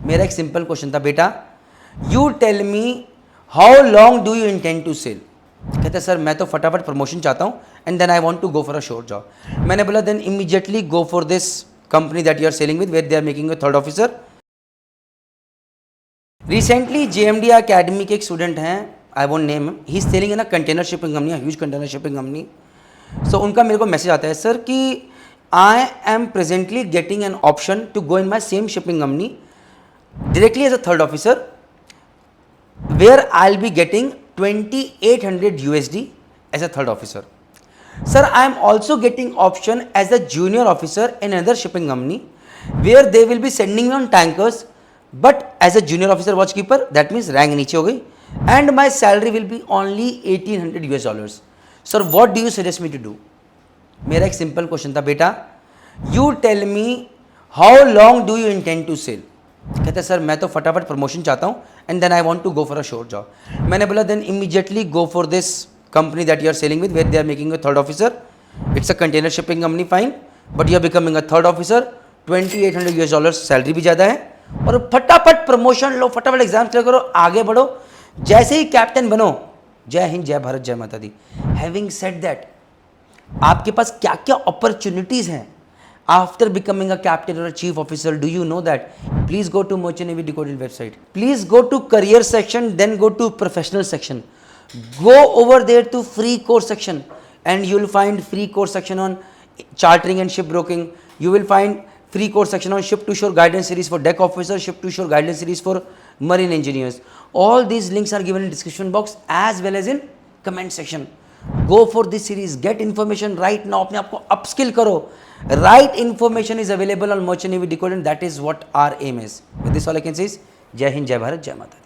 मेरा एक simple question था, बेटा you tell me how long do you intend to sail. कहते सर मैं तो फटाफट प्रमोशन चाहता हूँ and then I want to go for a short job. मैंने बोला then immediately go for this company that you are sailing with where they are making a third officer. Recently JMD academy के एक student हैं, I won't name, he is sailing in a container shipping company, huge container shipping company. So उनका मेरे को message आता है sir कि I am presently getting an option to go in my same shipping company directly as a third officer where I'll be getting 2800 USD as a third officer. Sir, I am also getting option as a junior officer in another shipping company where they will be sending me on tankers but as a junior officer watchkeeper, that means rank नीचे हो गई, and my salary will be only 1800 US dollars. Sir, what do you suggest me to do? मेरा एक simple question था, बेटा you tell me how long do you intend to sell। कहते sir मैं तो फटाफट प्रमोशन चाहता हूँ and then I want to go for a short job. मैंने बोला then immediately go for this company that you are sailing with where they are making a third officer. It's a container shipping company, fine, but you are becoming a third officer, 2800 US dollars salary भी ज़्यादा है, और फटाफट promotion लो, फटाफट exam clear करो, आगे बढ़ो, जैसे ही कैप्टन बनो। जय हिंद, जय भारत, जय माता दी। हैविंग सेड दैट, आपके पास क्या क्या अपॉर्चुनिटीज़ हैं after becoming a captain or a chief officer, do you know that? Please go to Merchant Navy Decoded website. Please go to career section, then go to professional section. Go over there to free course section and you will find free course section on chartering and shipbroking. You will find free course section on ship to shore guidance series for deck officers, ship to shore guidance series for marine engineers. All these links are given in description box as well as in comment section. Go for this series, get information right now, अपने आप को upskill करो। Right information is available on Merchant Navy Decoded and that is what our aim is. With this all I can say is जय हिंद, जय भारत, जय माता दी।